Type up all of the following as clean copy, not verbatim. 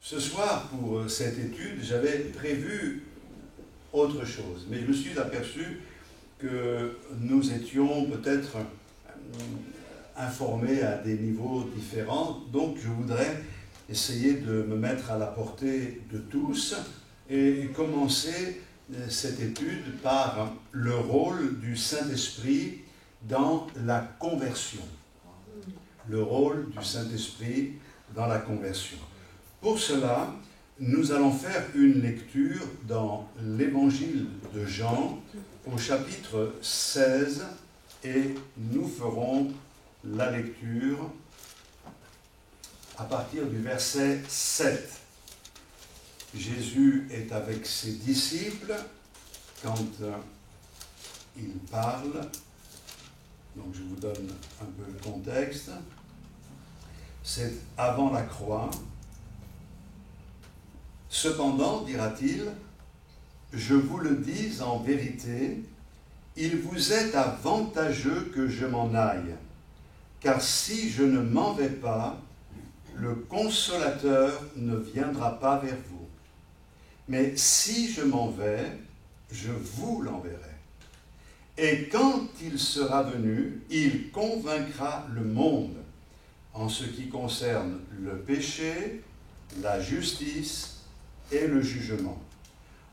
Ce soir, pour cette étude, j'avais prévu autre chose, mais je me suis aperçu que nous étions peut-être informés à des niveaux différents, donc je voudrais essayer de me mettre à la portée de tous et commencer cette étude par le rôle du Saint-Esprit dans la conversion. Le rôle du Saint-Esprit dans la conversion. Pour cela, nous allons faire une lecture dans l'Évangile de Jean au chapitre 16 et nous ferons la lecture à partir du verset 7. Jésus est avec ses disciples quand il parle. Donc je vous donne un peu le contexte. C'est avant la croix. Cependant, dira-t-il, je vous le dis en vérité, il vous est avantageux que je m'en aille, car si je ne m'en vais pas, le Consolateur ne viendra pas vers vous. Mais si je m'en vais, je vous l'enverrai. Et quand il sera venu, il convaincra le monde en ce qui concerne le péché, la justice et le jugement.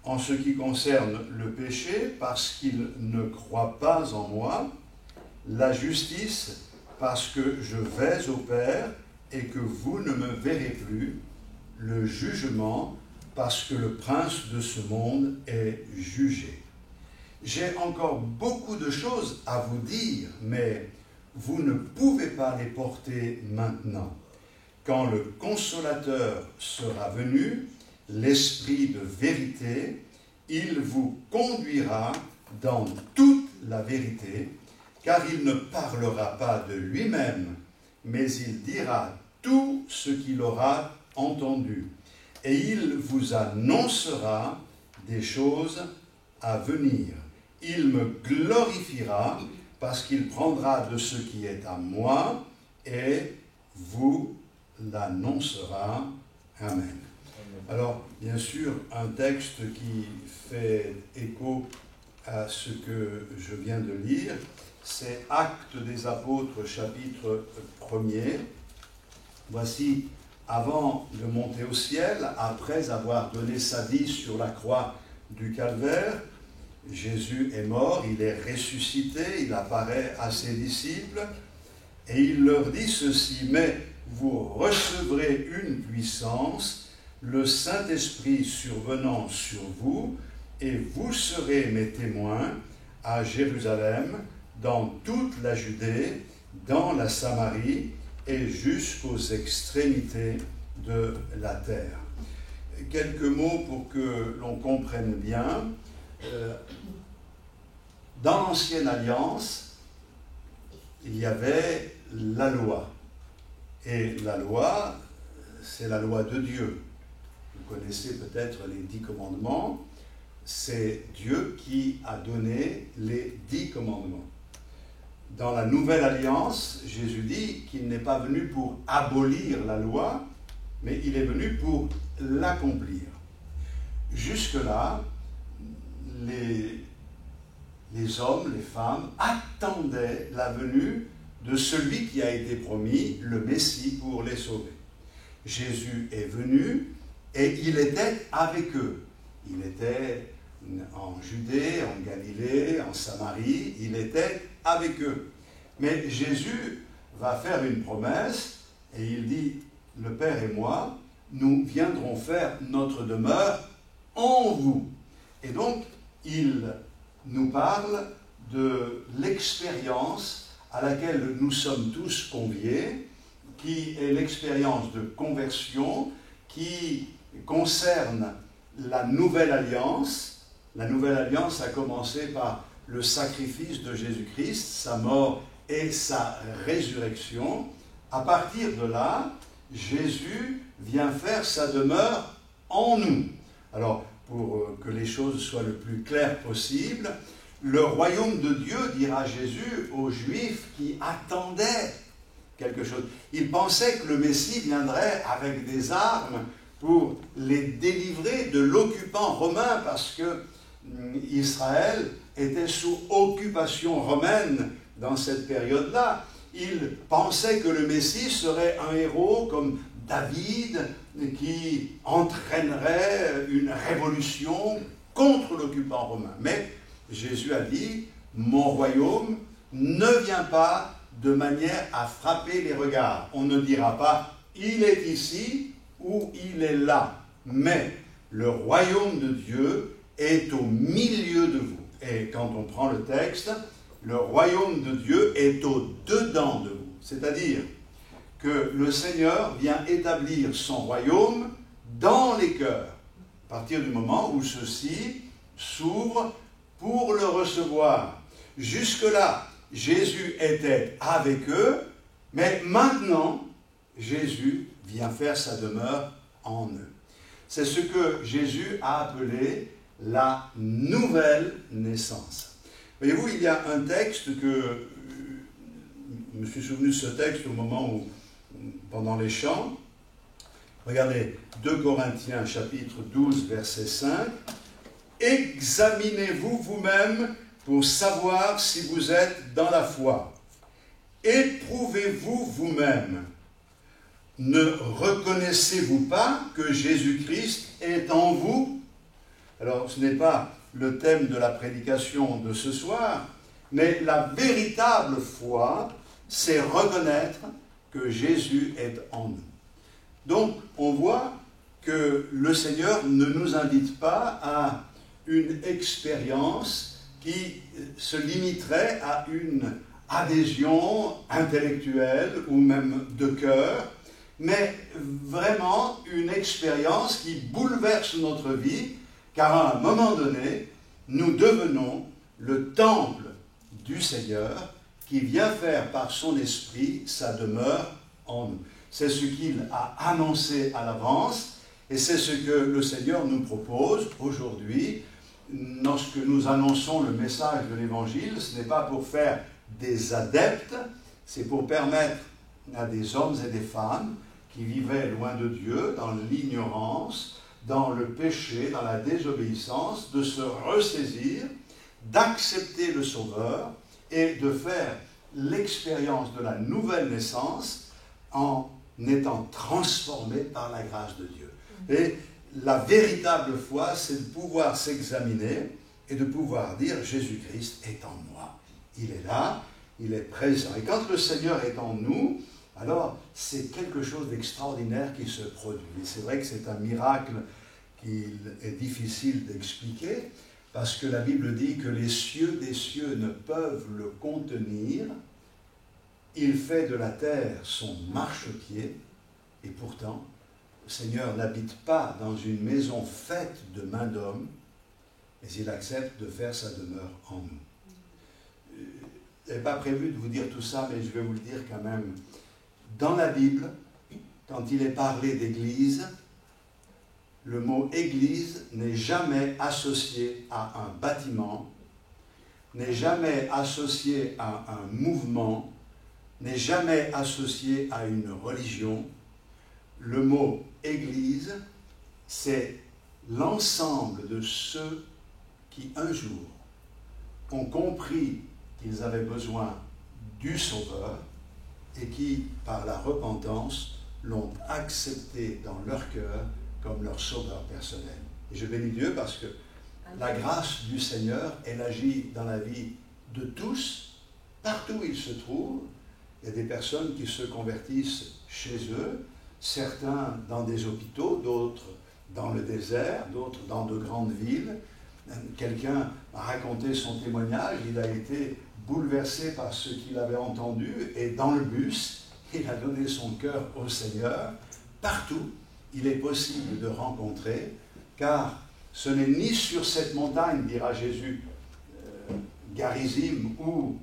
En ce qui concerne le péché, parce qu'il ne croit pas en moi, la justice, parce que je vais au Père et que vous ne me verrez plus, le jugement, parce que le prince de ce monde est jugé. J'ai encore beaucoup de choses à vous dire, mais vous ne pouvez pas les porter maintenant. Quand le Consolateur sera venu, l'Esprit de vérité, il vous conduira dans toute la vérité, car il ne parlera pas de lui-même, mais il dira tout ce qu'il aura entendu, et il vous annoncera des choses à venir. Il me glorifiera, parce qu'il prendra de ce qui est à moi, et vous l'annoncera. Amen. Alors, bien sûr, un texte qui fait écho à ce que je viens de lire, c'est Actes des Apôtres, chapitre 1er. Voici, avant de monter au ciel, après avoir donné sa vie sur la croix du Calvaire, Jésus est mort, il est ressuscité, il apparaît à ses disciples, et il leur dit ceci, mais vous recevrez une puissance, le Saint-Esprit survenant sur vous, et vous serez mes témoins à Jérusalem, dans toute la Judée, dans la Samarie, et jusqu'aux extrémités de la terre. Quelques mots pour que l'on comprenne bien. Dans l'Ancienne Alliance, il y avait la loi. Et la loi, c'est la loi de Dieu. Vous connaissez peut-être les 10 commandements. C'est Dieu qui a donné les 10 commandements. Dans la Nouvelle Alliance, Jésus dit qu'il n'est pas venu pour abolir la loi, mais il est venu pour l'accomplir. Jusque-là, les hommes, les femmes, attendaient la venue de celui qui a été promis, le Messie, pour les sauver. Jésus est venu et il était avec eux. Il était en Judée, en Galilée, en Samarie, il était avec eux. Mais Jésus va faire une promesse et il dit, le Père et moi, nous viendrons faire notre demeure en vous. Et donc, il nous parle de l'expérience à laquelle nous sommes tous conviés, qui est l'expérience de conversion, qui concerne la Nouvelle Alliance. La Nouvelle Alliance a commencé par le sacrifice de Jésus-Christ, sa mort et sa résurrection. À partir de là, Jésus vient faire sa demeure en nous. Alors, pour que les choses soient le plus claires possible, le royaume de Dieu, dira Jésus aux Juifs qui attendaient quelque chose. Ils pensaient que le Messie viendrait avec des armes pour les délivrer de l'occupant romain, parce que Israël était sous occupation romaine dans cette période-là. Ils pensaient que le Messie serait un héros comme David, qui entraînerait une révolution contre l'occupant romain. Mais Jésus a dit, mon royaume ne vient pas de manière à frapper les regards. On ne dira pas, il est ici ou il est là. Mais le royaume de Dieu est au milieu de vous. Et quand on prend le texte, le royaume de Dieu est au-dedans de vous. C'est-à-dire que le Seigneur vient établir son royaume dans les cœurs, à partir du moment où ceux-ci s'ouvrent pour le recevoir. Jusque-là, Jésus était avec eux, mais maintenant, Jésus vient faire sa demeure en eux. C'est ce que Jésus a appelé la nouvelle naissance. Voyez-vous, il y a un texte que je me suis souvenu de ce texte au moment où, pendant les chants, regardez, 2 Corinthiens chapitre 12 verset 5, « Examinez-vous vous-même pour savoir si vous êtes dans la foi. Éprouvez-vous vous-même. Ne reconnaissez-vous pas que Jésus-Christ est en vous ?» Alors, ce n'est pas le thème de la prédication de ce soir, mais la véritable foi, c'est reconnaître que Jésus est en nous. Donc, on voit que le Seigneur ne nous invite pas à une expérience qui se limiterait à une adhésion intellectuelle ou même de cœur, mais vraiment une expérience qui bouleverse notre vie, car à un moment donné, nous devenons le temple du Seigneur qui vient faire par son esprit sa demeure en nous. C'est ce qu'il a annoncé à l'avance et c'est ce que le Seigneur nous propose aujourd'hui. Lorsque nous annonçons le message de l'Évangile, ce n'est pas pour faire des adeptes, c'est pour permettre à des hommes et des femmes qui vivaient loin de Dieu, dans l'ignorance, dans le péché, dans la désobéissance, de se ressaisir, d'accepter le Sauveur et de faire l'expérience de la nouvelle naissance en étant transformé par la grâce de Dieu. Et la véritable foi, c'est de pouvoir s'examiner et de pouvoir dire « Jésus-Christ est en moi. Il est là, il est présent. » Et quand le Seigneur est en nous, alors c'est quelque chose d'extraordinaire qui se produit. Et c'est vrai que c'est un miracle qu'il est difficile d'expliquer, parce que la Bible dit que les cieux des cieux ne peuvent le contenir. Il fait de la terre son marchepied, et pourtant, le Seigneur n'habite pas dans une maison faite de main d'homme, mais il accepte de faire sa demeure en nous. Je n'avais pas prévu de vous dire tout ça, mais je vais vous le dire quand même. Dans la Bible, quand il est parlé d'église, le mot église n'est jamais associé à un bâtiment, n'est jamais associé à un mouvement, n'est jamais associé à une religion. Le mot église, c'est l'ensemble de ceux qui un jour ont compris qu'ils avaient besoin du Sauveur et qui, par la repentance, l'ont accepté dans leur cœur comme leur Sauveur personnel. Et je bénis Dieu parce que la grâce du Seigneur, elle agit dans la vie de tous, partout où ils se trouvent. Il y a des personnes qui se convertissent chez eux, certains dans des hôpitaux, d'autres dans le désert, d'autres dans de grandes villes. Quelqu'un a raconté son témoignage, il a été bouleversé par ce qu'il avait entendu et dans le bus, il a donné son cœur au Seigneur. Partout, il est possible de rencontrer, car ce n'est ni sur cette montagne, dira Jésus, Garizim ou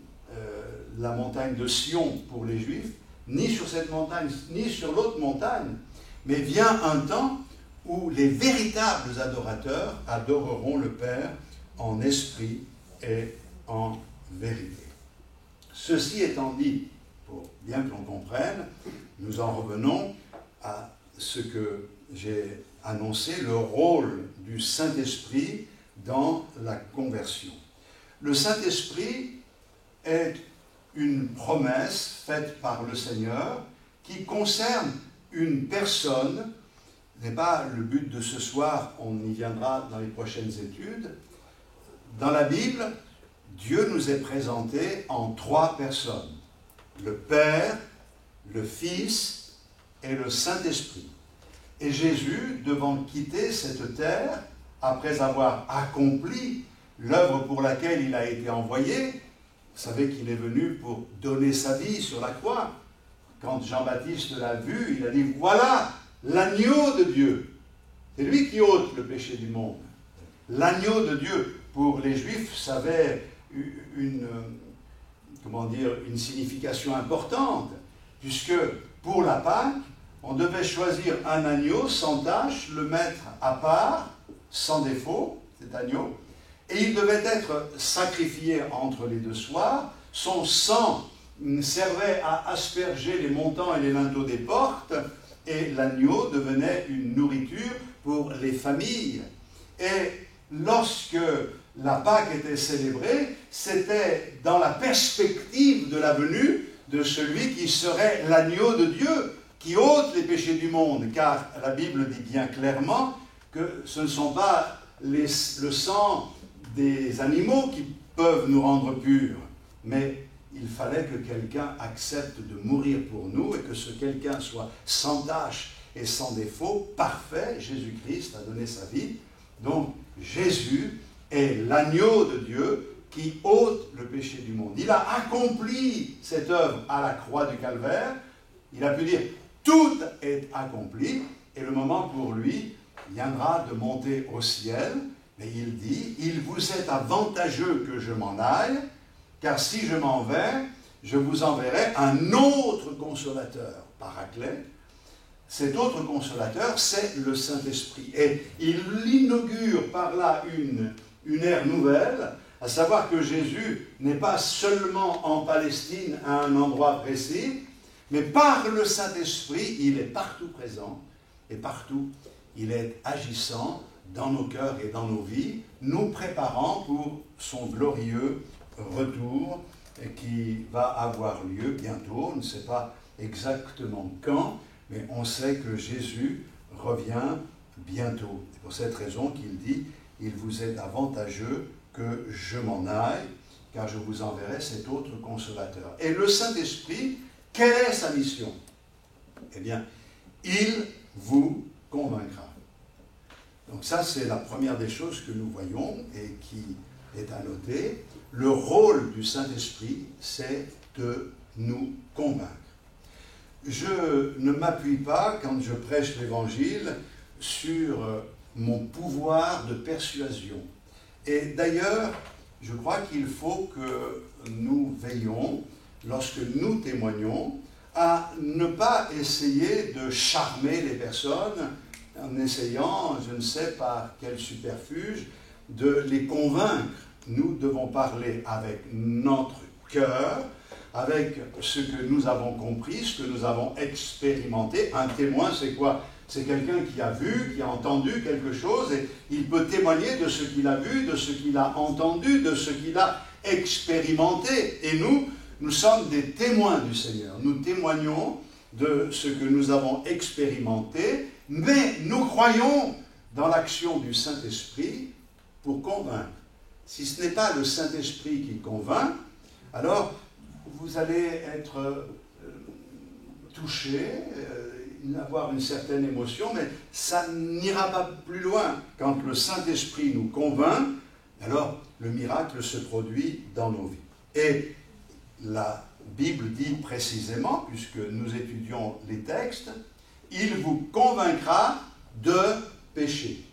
la montagne de Sion pour les Juifs, ni sur cette montagne, ni sur l'autre montagne, mais vient un temps où les véritables adorateurs adoreront le Père en esprit et en vérité. Ceci étant dit, pour bien que l'on comprenne, nous en revenons à ce que j'ai annoncé le rôle du Saint-Esprit dans la conversion. Le Saint-Esprit est une promesse faite par le Seigneur qui concerne une personne. Ce n'est pas le but de ce soir, on y viendra dans les prochaines études. Dans la Bible, Dieu nous est présenté en 3 personnes. Le Père, le Fils et le Saint-Esprit. Et Jésus, devant quitter cette terre, après avoir accompli l'œuvre pour laquelle il a été envoyé, vous savez qu'il est venu pour donner sa vie sur la croix. Quand Jean-Baptiste l'a vu, il a dit « Voilà l'agneau de Dieu ». C'est lui qui ôte le péché du monde. L'agneau de Dieu, pour les Juifs, ça avait une signification importante, puisque pour la Pâque, on devait choisir un agneau sans tache, le mettre à part, sans défaut, cet agneau, et il devait être sacrifié entre les 2 soirs. Son sang servait à asperger les montants et les linteaux des portes, et l'agneau devenait une nourriture pour les familles. Et lorsque la Pâque était célébrée, c'était dans la perspective de la venue de celui qui serait l'agneau de Dieu, qui ôte les péchés du monde, car la Bible dit bien clairement que ce ne sont pas le sang des animaux qui peuvent nous rendre purs, mais il fallait que quelqu'un accepte de mourir pour nous et que ce quelqu'un soit sans tache et sans défaut, parfait. Jésus-Christ a donné sa vie. Donc Jésus est l'agneau de Dieu qui ôte le péché du monde. Il a accompli cette œuvre à la croix du Calvaire. Il a pu dire « tout est accompli » et le moment pour lui viendra de monter au ciel. Mais il dit « il vous est avantageux que je m'en aille, car si je m'en vais, je vous enverrai un autre consolateur, Paraclet. » Cet autre consolateur, c'est le Saint-Esprit. Et il inaugure par là une ère nouvelle, à savoir que Jésus n'est pas seulement en Palestine à un endroit précis, mais par le Saint-Esprit, il est partout présent, et partout, il est agissant dans nos cœurs et dans nos vies, nous préparant pour son glorieux retour qui va avoir lieu bientôt. On ne sait pas exactement quand, mais on sait que Jésus revient bientôt. C'est pour cette raison qu'il dit « Il vous est avantageux que je m'en aille, car je vous enverrai cet autre consolateur. » Et le Saint-Esprit, quelle est sa mission? Eh bien, il vous convaincra. Donc ça, c'est la première des choses que nous voyons et qui est à noter. Le rôle du Saint-Esprit, c'est de nous convaincre. Je ne m'appuie pas, quand je prêche l'Évangile, sur mon pouvoir de persuasion. Et d'ailleurs, je crois qu'il faut que nous veillions, lorsque nous témoignons, à ne pas essayer de charmer les personnes en essayant, je ne sais par quel subterfuge, de les convaincre. Nous devons parler avec notre cœur, avec ce que nous avons compris, ce que nous avons expérimenté. Un témoin, c'est quoi? C'est quelqu'un qui a vu, qui a entendu quelque chose, et il peut témoigner de ce qu'il a vu, de ce qu'il a entendu, de ce qu'il a expérimenté. Et nous sommes des témoins du Seigneur. Nous témoignons de ce que nous avons expérimenté, mais nous croyons dans l'action du Saint-Esprit pour convaincre. Si ce n'est pas le Saint-Esprit qui convainc, alors vous allez être touché, avoir une certaine émotion, mais ça n'ira pas plus loin. Quand le Saint-Esprit nous convainc, alors le miracle se produit dans nos vies. Et la Bible dit précisément, puisque nous étudions les textes, il vous convaincra de péché.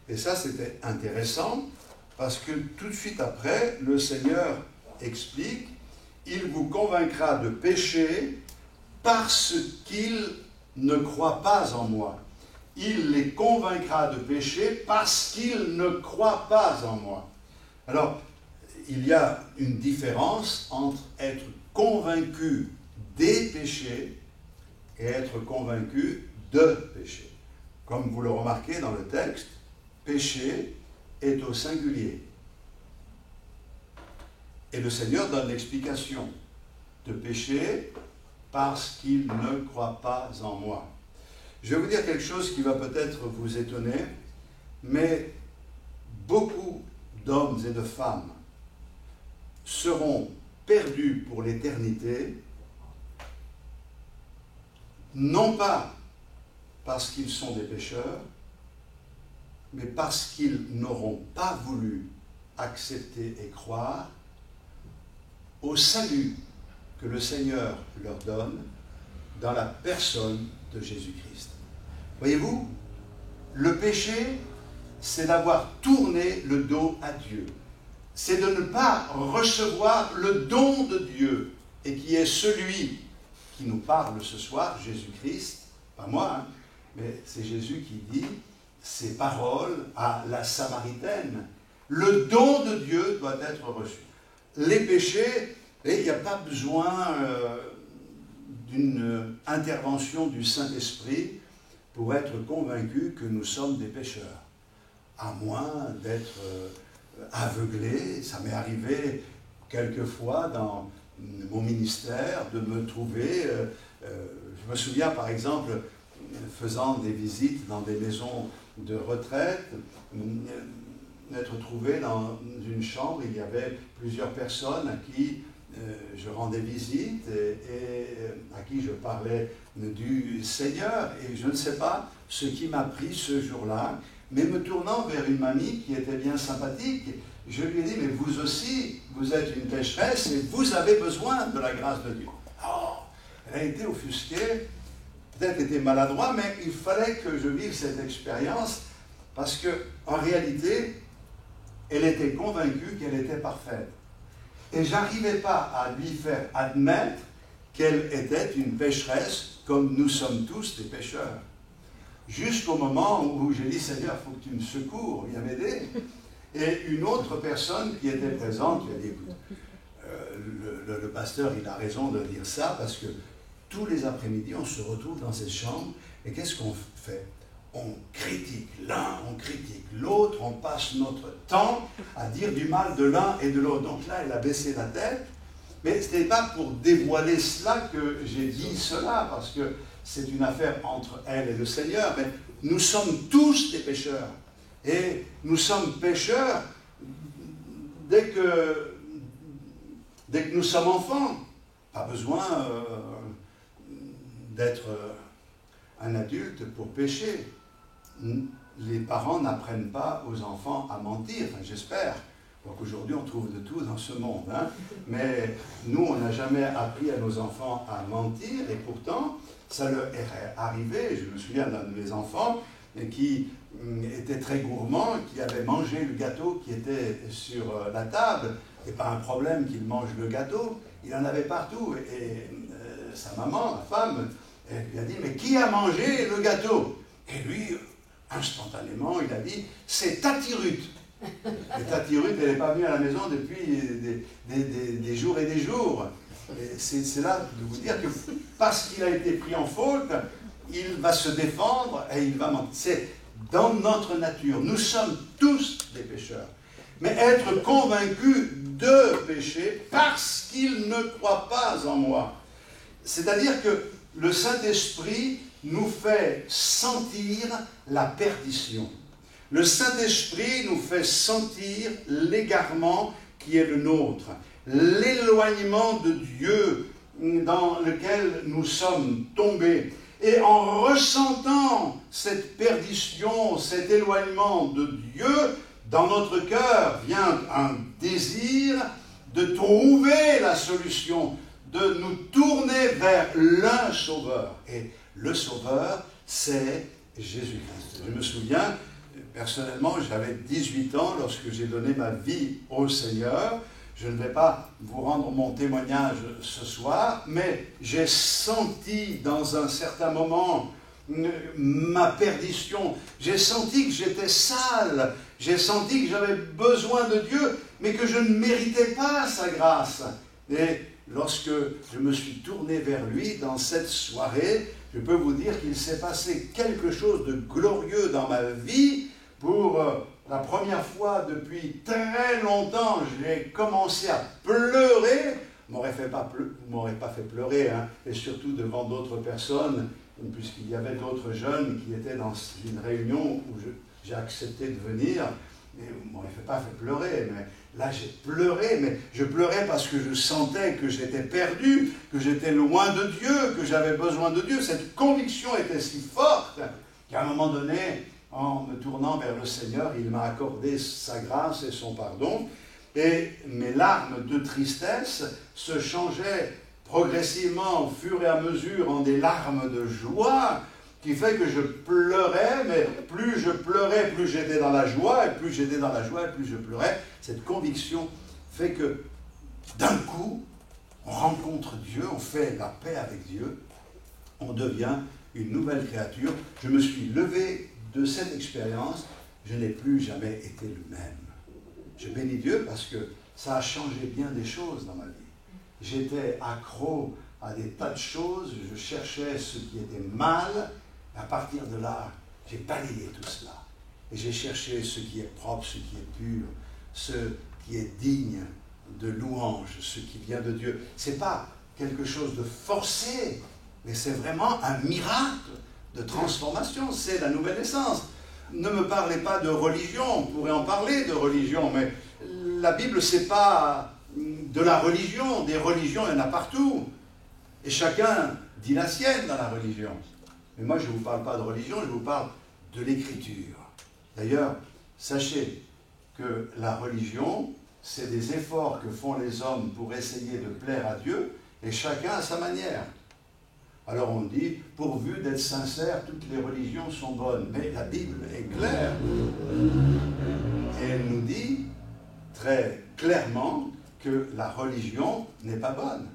Et ça, c'était intéressant, parce que tout de suite après, le Seigneur explique, il vous convaincra de péché parce qu'il ne croit pas en moi. Il les convaincra de péché parce qu'ils ne croient pas en moi. Alors, il y a une différence entre être convaincu des péchés et être convaincu de péché. Comme vous le remarquez dans le texte, péché est au singulier. Et le Seigneur donne l'explication de péché parce qu'il ne croit pas en moi. Je vais vous dire quelque chose qui va peut-être vous étonner, mais beaucoup d'hommes et de femmes seront perdus pour l'éternité, non pas parce qu'ils sont des pécheurs, mais parce qu'ils n'auront pas voulu accepter et croire au salut que le Seigneur leur donne dans la personne de Jésus-Christ. Voyez-vous, le péché, c'est d'avoir tourné le dos à Dieu. C'est de ne pas recevoir le don de Dieu, et qui est celui qui nous parle ce soir, Jésus-Christ, pas moi, hein, mais c'est Jésus qui dit ces paroles à la Samaritaine. Le don de Dieu doit être reçu. Les péchés, et il n'y a pas besoin d'une intervention du Saint-Esprit pour être convaincu que nous sommes des pécheurs. À moins d'être aveuglé, ça m'est arrivé quelquefois dans mon ministère de me trouver, je me souviens par exemple, faisant des visites dans des maisons de retraite, m'être trouvé dans une chambre, il y avait plusieurs personnes à qui je rendais visite et à qui je parlais du Seigneur. Et je ne sais pas ce qui m'a pris ce jour-là, mais me tournant vers une mamie qui était bien sympathique, je lui ai dit, mais vous aussi, vous êtes une pécheresse et vous avez besoin de la grâce de Dieu. Oh, elle a été offusquée, peut-être était maladroit, mais il fallait que je vive cette expérience parce qu'en réalité, elle était convaincue qu'elle était parfaite. Et je n'arrivais pas à lui faire admettre qu'elle était une pécheresse comme nous sommes tous des pécheurs. Jusqu'au moment où j'ai dit, Seigneur, il faut que tu me secours, viens m'aider. Et une autre personne qui était présente lui a dit, écoute, le pasteur, il a raison de dire ça, parce que tous les après-midi, on se retrouve dans cette chambre, et qu'est-ce qu'on fait? On critique l'un, on critique l'autre, on passe notre temps à dire du mal de l'un et de l'autre. Donc là, elle a baissé la tête, mais ce n'était pas pour dévoiler cela que j'ai dit cela, parce que c'est une affaire entre elle et le Seigneur, mais nous sommes tous des pécheurs. Et nous sommes pécheurs dès que nous sommes enfants. Pas besoin d'être un adulte pour pécher. Les parents n'apprennent pas aux enfants à mentir, enfin, j'espère. Donc aujourd'hui, on trouve de tout dans ce monde. Hein. Mais nous, on n'a jamais appris à nos enfants à mentir, et pourtant, ça leur est arrivé. Je me souviens d'un de mes enfants qui était très gourmand, qui avait mangé le gâteau qui était sur la table. Et pas un problème qu'il mange le gâteau, il en avait partout. Et sa maman, la femme, elle lui a dit, mais qui a mangé le gâteau? Et lui, instantanément, il a dit, c'est Tati Ruth. Et Tati Ruth, elle n'est pas venue à la maison depuis des jours et des jours. Et c'est là de vous dire que parce qu'il a été pris en faute, il va se défendre et il va mentir. C'est dans notre nature. Nous sommes tous des pécheurs. Mais être convaincu de péché parce qu'il ne croit pas en moi. C'est-à-dire que le Saint-Esprit nous fait sentir la perdition. Le Saint-Esprit nous fait sentir l'égarement qui est le nôtre, l'éloignement de Dieu dans lequel nous sommes tombés. Et en ressentant cette perdition, cet éloignement de Dieu, dans notre cœur vient un désir de trouver la solution, de nous tourner vers l'un Sauveur. Et le Sauveur, c'est Jésus-Christ. Je me souviens, personnellement, j'avais 18 ans lorsque j'ai donné ma vie au Seigneur. Je ne vais pas vous rendre mon témoignage ce soir, mais j'ai senti dans un certain moment ma perdition. J'ai senti que j'étais sale. J'ai senti que j'avais besoin de Dieu, mais que je ne méritais pas sa grâce. Et lorsque je me suis tourné vers lui dans cette soirée, je peux vous dire qu'il s'est passé quelque chose de glorieux dans ma vie. Pour la première fois depuis très longtemps, j'ai commencé à pleurer. Vous ne m'aurez pas fait pleurer, hein, et surtout devant d'autres personnes, puisqu'il y avait d'autres jeunes qui étaient dans une réunion où j'ai accepté de venir. Mais vous ne m'aurez pas fait pleurer, mais là j'ai pleuré, mais je pleurais parce que je sentais que j'étais perdu, que j'étais loin de Dieu, que j'avais besoin de Dieu. Cette conviction était si forte qu'à un moment donné, en me tournant vers le Seigneur, il m'a accordé sa grâce et son pardon, et mes larmes de tristesse se changeaient progressivement, au fur et à mesure, en des larmes de joie, qui fait que je pleurais, mais plus je pleurais, plus j'étais dans la joie, et plus j'étais dans la joie, et plus je pleurais. Cette conviction fait que, d'un coup, on rencontre Dieu, on fait la paix avec Dieu, on devient une nouvelle créature. Je me suis levé de cette expérience, je n'ai plus jamais été le même. Je bénis Dieu parce que ça a changé bien des choses dans ma vie. J'étais accro à des tas de choses, je cherchais ce qui était mal. À partir de là, j'ai balayé tout cela. Et j'ai cherché ce qui est propre, ce qui est pur, ce qui est digne de louange, ce qui vient de Dieu. Ce n'est pas quelque chose de forcé, mais c'est vraiment un miracle de transformation. C'est la nouvelle naissance. Ne me parlez pas de religion, on pourrait en parler de religion, mais la Bible, ce n'est pas de la religion. Des religions, il y en a partout. Et chacun dit la sienne dans la religion. Mais moi, je ne vous parle pas de religion, je vous parle de l'écriture. D'ailleurs, sachez que la religion, c'est des efforts que font les hommes pour essayer de plaire à Dieu, et chacun à sa manière. Alors on dit, pourvu d'être sincère, toutes les religions sont bonnes. Mais la Bible est claire. Et elle nous dit très clairement que la religion n'est pas bonne.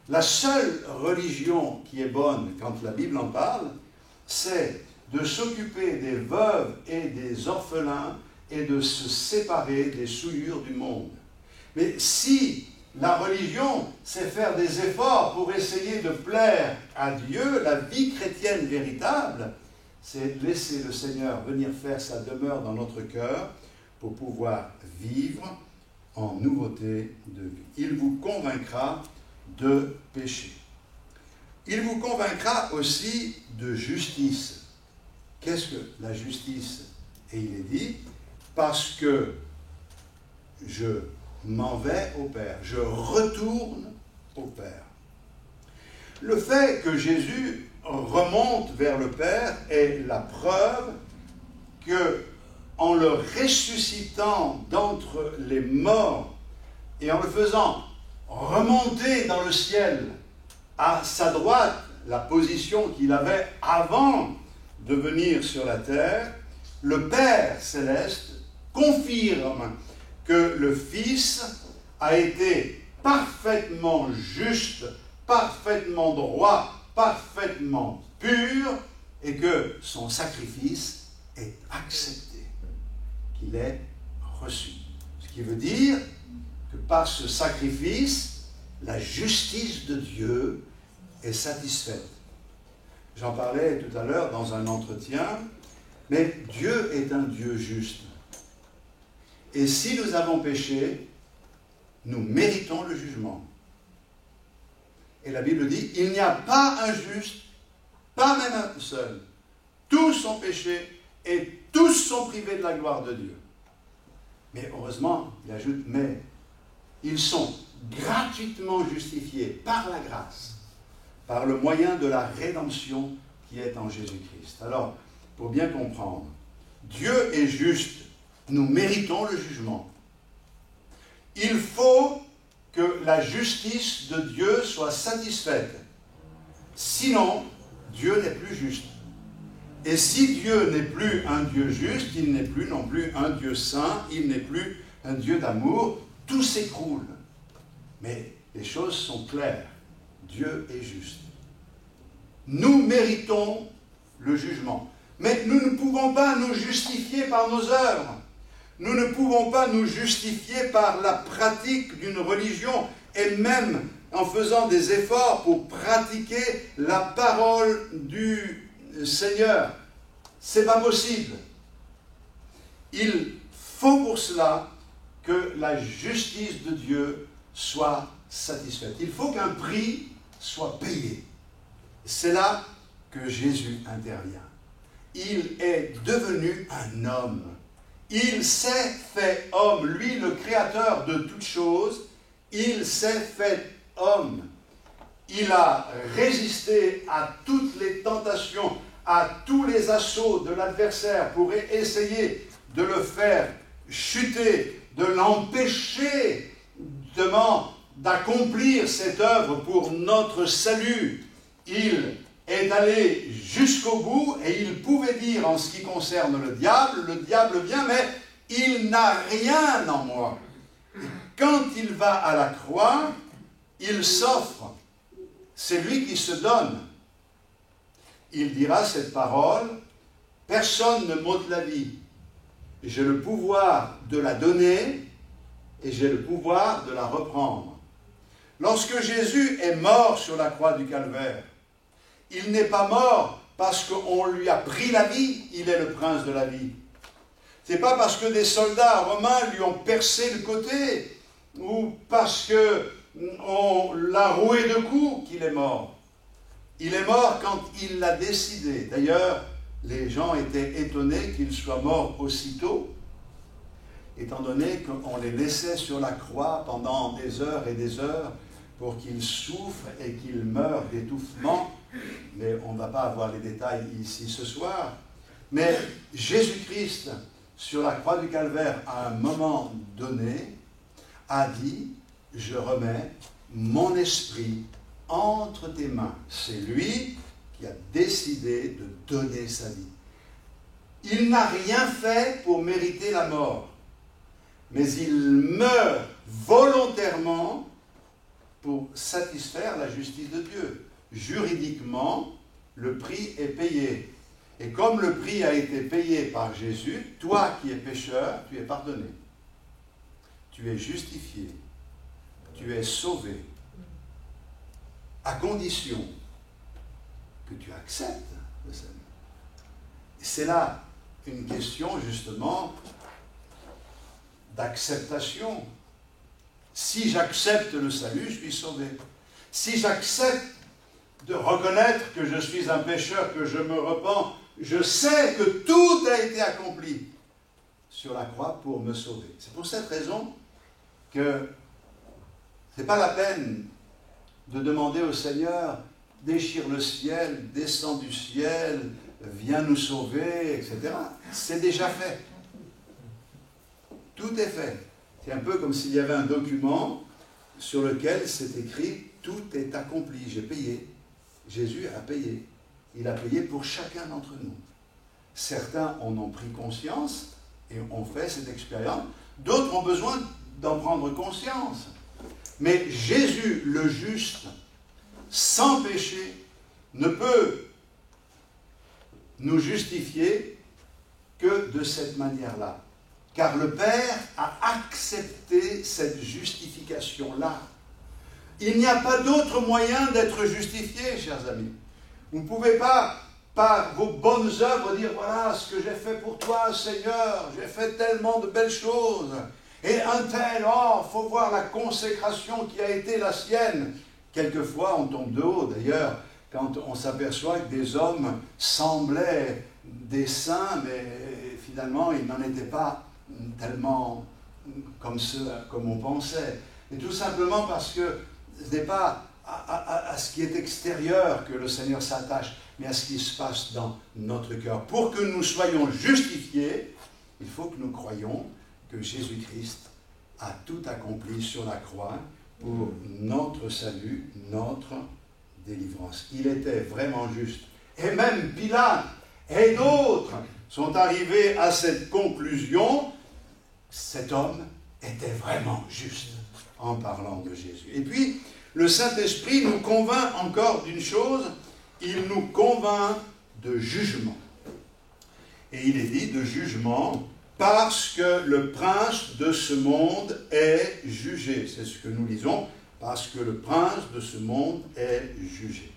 La seule religion qui est bonne, quand la Bible en parle, c'est de s'occuper des veuves et des orphelins et de se séparer des souillures du monde. Mais si la religion, c'est faire des efforts pour essayer de plaire à Dieu, la vie chrétienne véritable, c'est laisser le Seigneur venir faire sa demeure dans notre cœur pour pouvoir vivre en nouveauté de vie. Il vous convaincra de péché. Il vous convaincra aussi de justice. Qu'est-ce que la justice? Et il est dit, parce que je m'en vais au Père, je retourne au Père. Le fait que Jésus remonte vers le Père est la preuve que, en le ressuscitant d'entre les morts et en le faisant remonter dans le ciel à sa droite, la position qu'il avait avant de venir sur la terre, le Père céleste confirme que le Fils a été parfaitement juste, parfaitement droit, parfaitement pur, et que son sacrifice est accepté, qu'il est reçu. Ce qui veut dire que par ce sacrifice, la justice de Dieu est satisfaite. J'en parlais tout à l'heure dans un entretien, mais Dieu est un Dieu juste. Et si nous avons péché, nous méritons le jugement. Et la Bible dit, il n'y a pas un juste, pas même un seul. Tous ont péché et tous sont privés de la gloire de Dieu. Mais heureusement, il ajoute, mais ils sont gratuitement justifiés par la grâce, par le moyen de la rédemption qui est en Jésus-Christ. Alors, pour bien comprendre, Dieu est juste. Nous méritons le jugement. Il faut que la justice de Dieu soit satisfaite. Sinon, Dieu n'est plus juste. Et si Dieu n'est plus un Dieu juste, il n'est plus non plus un Dieu saint, il n'est plus un Dieu d'amour, tout s'écroule. Mais les choses sont claires. Dieu est juste. Nous méritons le jugement. Mais nous ne pouvons pas nous justifier par nos œuvres. Nous ne pouvons pas nous justifier par la pratique d'une religion et même en faisant des efforts pour pratiquer la parole du Seigneur. C'est pas possible. Il faut pour cela que la justice de Dieu soit satisfaite. Il faut qu'un prix soit payé. C'est là que Jésus intervient. Il est devenu un homme. Il s'est fait homme. Lui, le créateur de toutes choses, il s'est fait homme. Il a résisté à toutes les tentations, à tous les assauts de l'adversaire pour essayer de le faire chuter, de l'empêcher d'accomplir cette œuvre pour notre salut. Il est allé jusqu'au bout et il pouvait dire en ce qui concerne le diable vient, mais il n'a rien en moi. Et quand il va à la croix, il s'offre. C'est lui qui se donne. Il dira cette parole, personne ne m'ôte la vie. J'ai le pouvoir de la donner et j'ai le pouvoir de la reprendre. Lorsque Jésus est mort sur la croix du Calvaire, il n'est pas mort parce qu'on lui a pris la vie, il est le prince de la vie. Ce n'est pas parce que des soldats romains lui ont percé le côté ou parce qu'on l'a roué de coups qu'il est mort. Il est mort quand il l'a décidé. D'ailleurs, les gens étaient étonnés qu'il soit mort aussitôt, étant donné qu'on les laissait sur la croix pendant des heures et des heures pour qu'ils souffrent et qu'ils meurent d'étouffement. Mais on ne va pas avoir les détails ici ce soir. Mais Jésus-Christ, sur la croix du Calvaire, à un moment donné, a dit, je remets mon esprit entre tes mains. C'est lui qui a décidé de donner sa vie. Il n'a rien fait pour mériter la mort, mais il meurt volontairement pour satisfaire la justice de Dieu. Juridiquement, le prix est payé. Et comme le prix a été payé par Jésus, toi qui es pécheur, tu es pardonné. Tu es justifié. Tu es sauvé. À condition que tu acceptes le salut. C'est là une question justement d'acceptation. Si j'accepte le salut, je suis sauvé. Si j'accepte de reconnaître que je suis un pécheur, que je me repens, je sais que tout a été accompli sur la croix pour me sauver. C'est pour cette raison que ce n'est pas la peine de demander au Seigneur, déchire le ciel, descends du ciel, viens nous sauver, etc. C'est déjà fait. Tout est fait. C'est un peu comme s'il y avait un document sur lequel c'est écrit « Tout est accompli, j'ai payé ». Jésus a payé. Il a payé pour chacun d'entre nous. Certains en ont pris conscience et ont fait cette expérience. D'autres ont besoin d'en prendre conscience. Mais Jésus, le juste, sans péché, ne peut nous justifier que de cette manière-là. Car le Père a accepté cette justification-là. Il n'y a pas d'autre moyen d'être justifié, chers amis. Vous ne pouvez pas, par vos bonnes œuvres, dire « Voilà ce que j'ai fait pour toi, Seigneur, j'ai fait tellement de belles choses. » Et un tel, oh, il faut voir la consécration qui a été la sienne. Quelquefois, on tombe de haut, d'ailleurs, quand on s'aperçoit que des hommes semblaient des saints, mais finalement, ils n'en étaient pas tellement comme on pensait. Et tout simplement parce que ce n'est pas à ce qui est extérieur que le Seigneur s'attache, mais à ce qui se passe dans notre cœur. Pour que nous soyons justifiés, il faut que nous croyions que Jésus-Christ a tout accompli sur la croix pour notre salut, notre délivrance. Il était vraiment juste. Et même Pilate et d'autres sont arrivés à cette conclusion. Cet homme était vraiment juste en parlant de Jésus. Et puis, le Saint-Esprit nous convainc encore d'une chose, il nous convainc de jugement. Et il est dit de jugement parce que le prince de ce monde est jugé. C'est ce que nous lisons, parce que le prince de ce monde est jugé.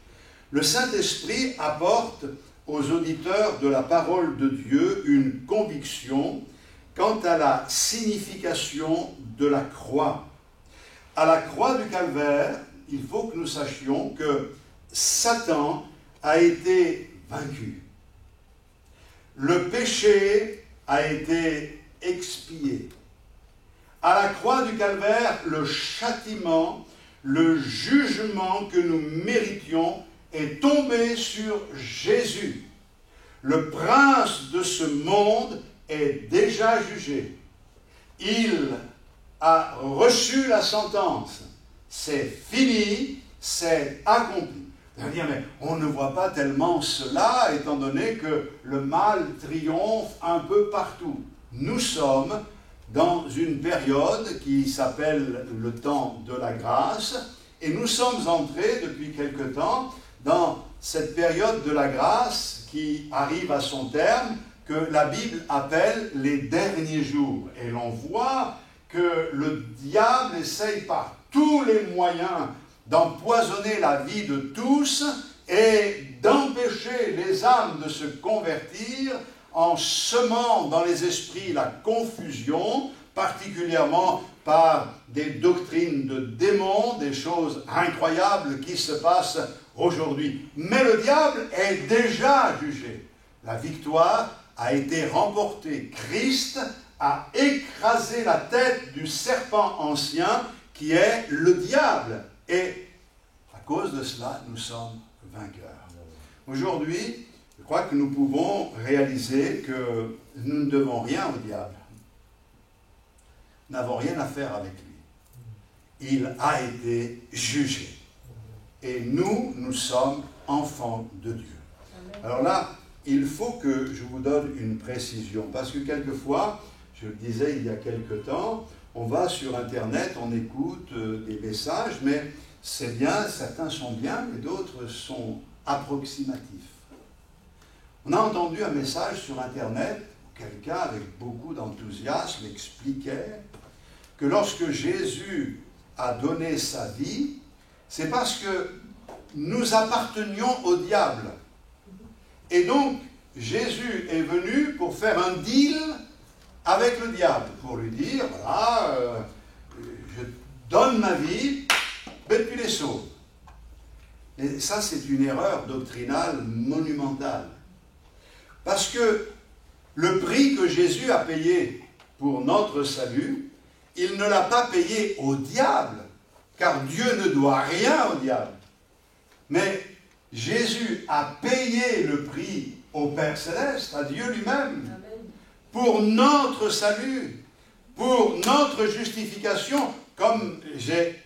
Le Saint-Esprit apporte aux auditeurs de la parole de Dieu une conviction quant à la signification de la croix. À la croix du Calvaire, il faut que nous sachions que Satan a été vaincu. Le péché a été expié. À la croix du Calvaire, le châtiment, le jugement que nous méritions est tombé sur Jésus. Le prince de ce monde est déjà jugé. Il a reçu la sentence. C'est fini, c'est accompli. Vous allez dire, mais on ne voit pas tellement cela, étant donné que le mal triomphe un peu partout. Nous sommes dans une période qui s'appelle le temps de la grâce, et nous sommes entrés depuis quelque temps dans cette période de la grâce qui arrive à son terme, que la Bible appelle les derniers jours. Et l'on voit que le diable essaye par tous les moyens d'empoisonner la vie de tous et d'empêcher les âmes de se convertir en semant dans les esprits la confusion, particulièrement par des doctrines de démons, des choses incroyables qui se passent aujourd'hui. Mais le diable est déjà jugé. La victoire a été remportée. Christ a écrasé la tête du serpent ancien qui est le diable. Et à cause de cela, nous sommes vainqueurs. Aujourd'hui, je crois que nous pouvons réaliser que nous ne devons rien au diable. Nous n'avons rien à faire avec lui. Il a été jugé. Et nous sommes enfants de Dieu. Alors là, il faut que je vous donne une précision, parce que quelquefois, je le disais il y a quelque temps, on va sur Internet, on écoute des messages, mais c'est bien, certains sont bien, mais d'autres sont approximatifs. On a entendu un message sur Internet, où quelqu'un avec beaucoup d'enthousiasme expliquait que lorsque Jésus a donné sa vie, c'est parce que nous appartenions au diable. Et donc, Jésus est venu pour faire un deal avec le diable, pour lui dire, voilà, je donne ma vie, mais tu les sauves. Et ça, c'est une erreur doctrinale monumentale. Parce que le prix que Jésus a payé pour notre salut, il ne l'a pas payé au diable, car Dieu ne doit rien au diable. Mais Jésus a payé le prix au Père Céleste, à Dieu lui-même, pour notre salut, pour notre justification, comme j'ai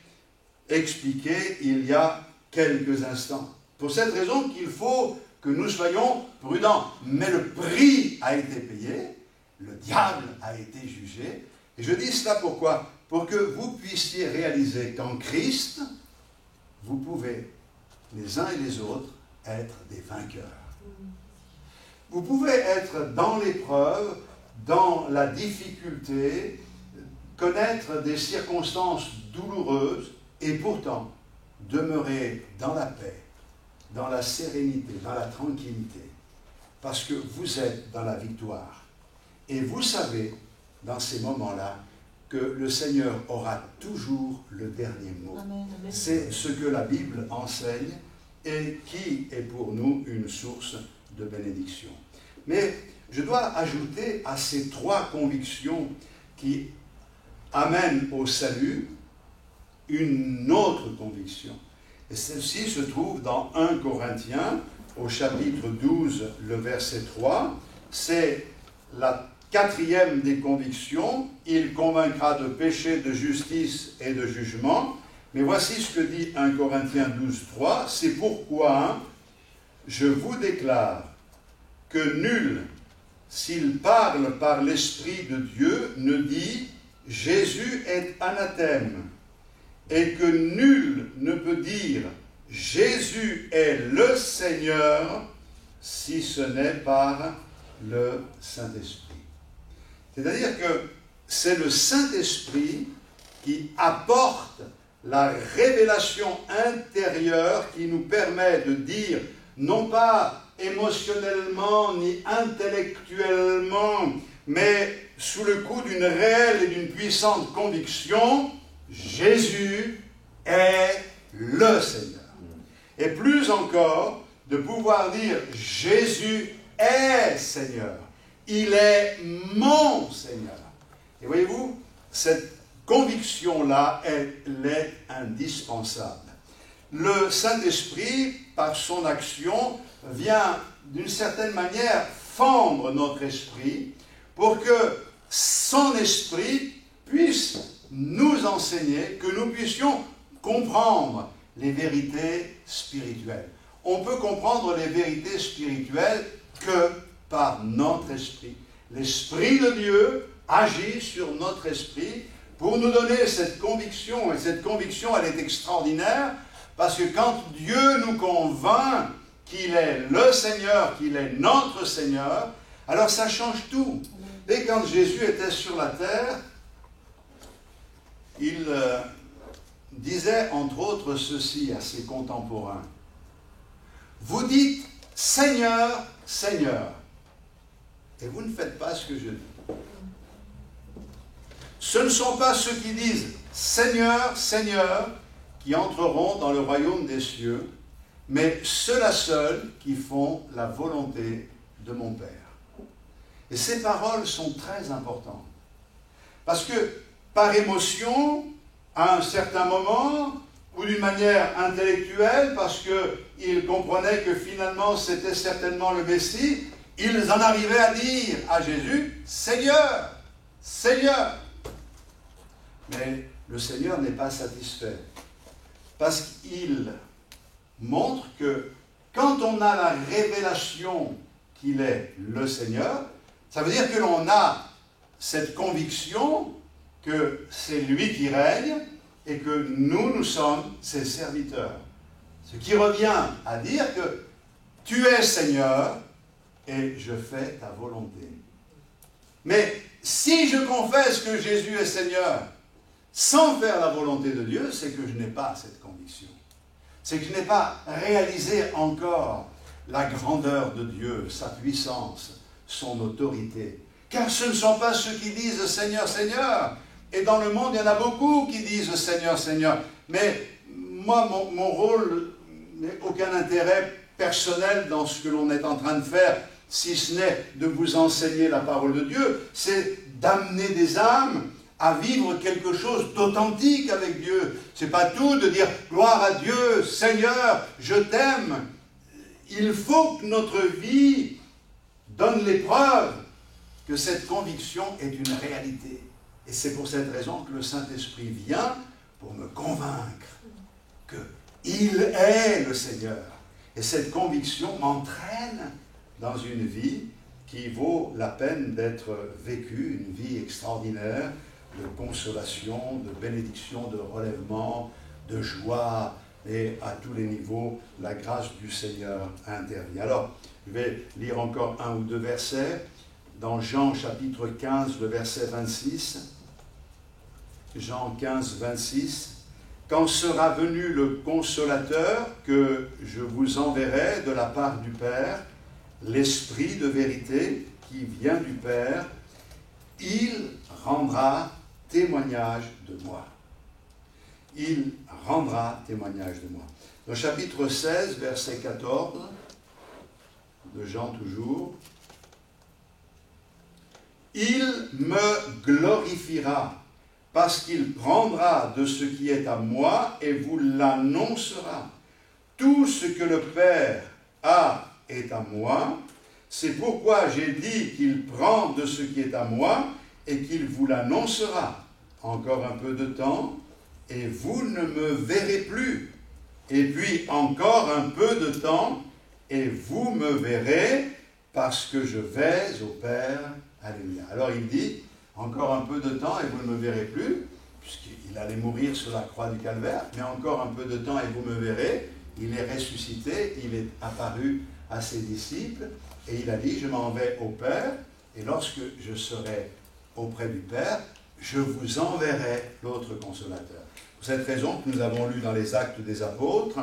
expliqué il y a quelques instants. Pour cette raison qu'il faut que nous soyons prudents. Mais le prix a été payé, le diable a été jugé. Et je dis cela pourquoi ? Pour que vous puissiez réaliser qu'en Christ, vous pouvez, les uns et les autres, être des vainqueurs. Vous pouvez être dans l'épreuve, dans la difficulté, connaître des circonstances douloureuses et pourtant demeurer dans la paix, dans la sérénité, dans la tranquillité, parce que vous êtes dans la victoire. Et vous savez, dans ces moments-là, que le Seigneur aura toujours le dernier mot. Amen, amen. C'est ce que la Bible enseigne et qui est pour nous une source de bénédiction. Mais je dois ajouter à ces trois convictions qui amènent au salut une autre conviction. Et celle-ci se trouve dans 1 Corinthiens, au chapitre 12, le verset 3. C'est la quatrième des convictions. Il convaincra de péché, de justice et de jugement. Mais voici ce que dit 1 Corinthiens 12, 3. C'est pourquoi je vous déclare que nul, s'il parle par l'Esprit de Dieu, ne dit « Jésus est anathème » et que nul ne peut dire « Jésus est le Seigneur » si ce n'est par le Saint-Esprit. C'est-à-dire que c'est le Saint-Esprit qui apporte la révélation intérieure qui nous permet de dire, non pas émotionnellement ni intellectuellement, mais sous le coup d'une réelle et d'une puissante conviction, Jésus est le Seigneur. Et plus encore, de pouvoir dire Jésus est Seigneur. Il est mon Seigneur. Et voyez-vous, cette conviction-là, elle est indispensable. Le Saint-Esprit, par son action, vient d'une certaine manière fendre notre esprit pour que son esprit puisse nous enseigner, que nous puissions comprendre les vérités spirituelles. On peut comprendre les vérités spirituelles que par notre esprit. L'Esprit de Dieu agit sur notre esprit pour nous donner cette conviction, et cette conviction, elle est extraordinaire, parce que quand Dieu nous convainc qu'il est le Seigneur, qu'il est notre Seigneur, alors ça change tout. Et quand Jésus était sur la terre, il disait entre autres ceci à ses contemporains. Vous dites Seigneur, Seigneur, et vous ne faites pas ce que je dis. Ce ne sont pas ceux qui disent Seigneur, Seigneur, qui entreront dans le royaume des cieux, mais ceux-là seuls qui font la volonté de mon Père. Et ces paroles sont très importantes. Parce que par émotion, à un certain moment, ou d'une manière intellectuelle, parce qu'ils comprenaient que finalement c'était certainement le Messie, ils en arrivaient à dire à Jésus, Seigneur, Seigneur. Mais le Seigneur n'est pas satisfait. Parce qu'il montre que quand on a la révélation qu'il est le Seigneur, ça veut dire que l'on a cette conviction que c'est lui qui règne et que nous sommes ses serviteurs. Ce qui revient à dire que tu es Seigneur et je fais ta volonté. Mais si je confesse que Jésus est Seigneur sans faire la volonté de Dieu, c'est que je n'ai pas cette conviction. C'est que je n'ai pas réalisé encore la grandeur de Dieu, sa puissance, son autorité. Car ce ne sont pas ceux qui disent Seigneur, Seigneur. Et dans le monde, il y en a beaucoup qui disent Seigneur, Seigneur. Mais moi, mon rôle n'a aucun intérêt personnel dans ce que l'on est en train de faire, si ce n'est de vous enseigner la parole de Dieu. C'est d'amener des âmes à vivre quelque chose d'authentique avec Dieu. Ce n'est pas tout de dire gloire à Dieu, Seigneur, je t'aime. Il faut que notre vie donne les preuves que cette conviction est une réalité. Et c'est pour cette raison que le Saint-Esprit vient pour me convaincre qu'il est le Seigneur. Et cette conviction m'entraîne dans une vie qui vaut la peine d'être vécue, une vie extraordinaire de consolation, de bénédiction, de relèvement, de joie, et à tous les niveaux, la grâce du Seigneur intervient. Alors, je vais lire encore un ou deux versets. Dans Jean chapitre 15, le verset 26, Jean 15, 26, « Quand sera venu le Consolateur que je vous enverrai de la part du Père, l'Esprit de vérité qui vient du Père, il rendra témoignage de moi. » Il rendra témoignage de moi. Dans chapitre 16, verset 14, de Jean toujours, « Il me glorifiera, parce qu'il prendra de ce qui est à moi et vous l'annoncera. Tout ce que le Père a est à moi. C'est pourquoi j'ai dit qu'il prend de ce qui est à moi et qu'il vous l'annoncera. Encore un peu de temps, et vous ne me verrez plus. Et puis encore un peu de temps, et vous me verrez, parce que je vais au Père. Alléluia. Alors il dit, encore un peu de temps et vous ne me verrez plus, puisqu'il allait mourir sur la croix du Calvaire, mais encore un peu de temps et vous me verrez. Il est ressuscité, il est apparu à ses disciples, et il a dit, je m'en vais au Père, et lorsque je serai auprès du Père, je vous enverrai l'autre consolateur. Pour cette raison que nous avons lu dans les Actes des Apôtres,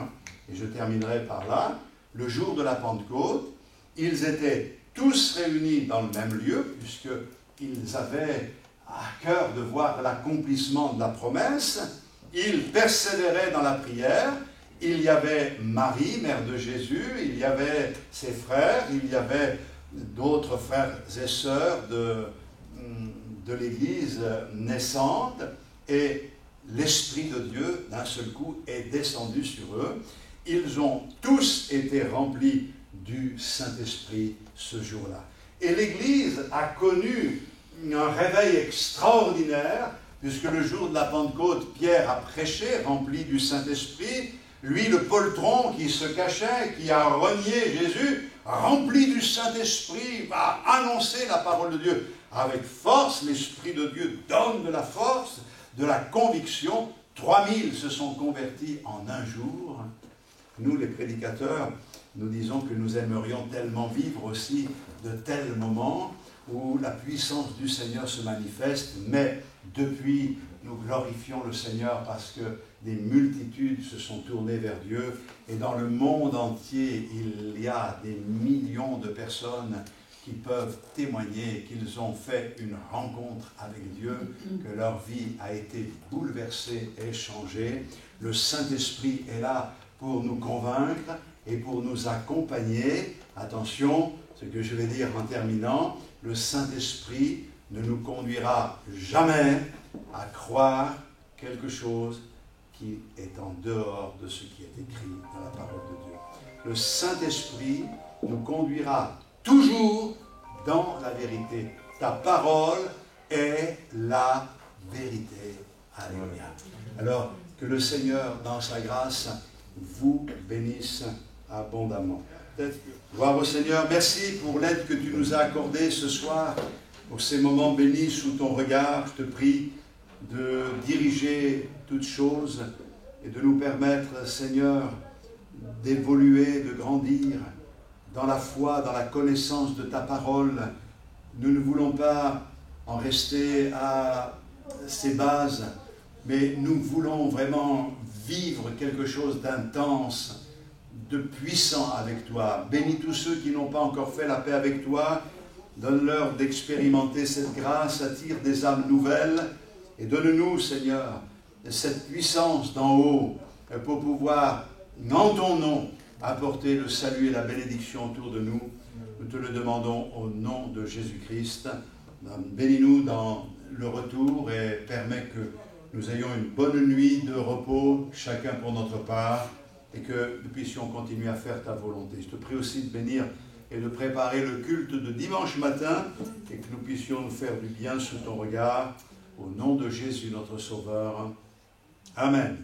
et je terminerai par là, le jour de la Pentecôte, ils étaient tous réunis dans le même lieu, puisqu'ils avaient à cœur de voir l'accomplissement de la promesse. Ils persévéraient dans la prière. Il y avait Marie, mère de Jésus, il y avait ses frères, il y avait d'autres frères et sœurs de l'Église naissante, et l'Esprit de Dieu, d'un seul coup, est descendu sur eux. Ils ont tous été remplis du Saint-Esprit ce jour-là. Et l'Église a connu un réveil extraordinaire, puisque le jour de la Pentecôte, Pierre a prêché, rempli du Saint-Esprit. Lui, le poltron qui se cachait, qui a renié Jésus, rempli du Saint-Esprit, va annoncer la parole de Dieu. Avec force, l'Esprit de Dieu donne de la force, de la conviction. 3000 se sont convertis en un jour. Nous, les prédicateurs, nous disons que nous aimerions tellement vivre aussi de tels moments où la puissance du Seigneur se manifeste, mais depuis, nous glorifions le Seigneur parce que des multitudes se sont tournées vers Dieu, et dans le monde entier, il y a des millions de personnes qui peuvent témoigner qu'ils ont fait une rencontre avec Dieu, que leur vie a été bouleversée et changée. Le Saint-Esprit est là pour nous convaincre et pour nous accompagner. Attention, ce que je vais dire en terminant, le Saint-Esprit ne nous conduira jamais à croire quelque chose qui est en dehors de ce qui est écrit dans la parole de Dieu. Le Saint-Esprit nous conduira toujours dans la vérité. Ta parole est la vérité. Alléluia. Alors, que le Seigneur, dans sa grâce, vous bénisse abondamment. Gloire au Seigneur. Merci pour l'aide que tu nous as accordée ce soir, pour ces moments bénis sous ton regard. Je te prie de diriger toutes choses et de nous permettre, Seigneur, d'évoluer, de grandir dans la foi, dans la connaissance de ta parole. Nous ne voulons pas en rester à ces bases, mais nous voulons vraiment vivre quelque chose d'intense, de puissant avec toi. Bénis tous ceux qui n'ont pas encore fait la paix avec toi. Donne-leur d'expérimenter cette grâce, attire des âmes nouvelles, et donne-nous, Seigneur, cette puissance d'en haut pour pouvoir, en ton nom, apporter le salut et la bénédiction autour de nous. Nous te le demandons au nom de Jésus-Christ. Bénis-nous dans le retour et permets que nous ayons une bonne nuit de repos, chacun pour notre part, et que nous puissions continuer à faire ta volonté. Je te prie aussi de bénir et de préparer le culte de dimanche matin, et que nous puissions nous faire du bien sous ton regard. Au nom de Jésus, notre Sauveur. Amen.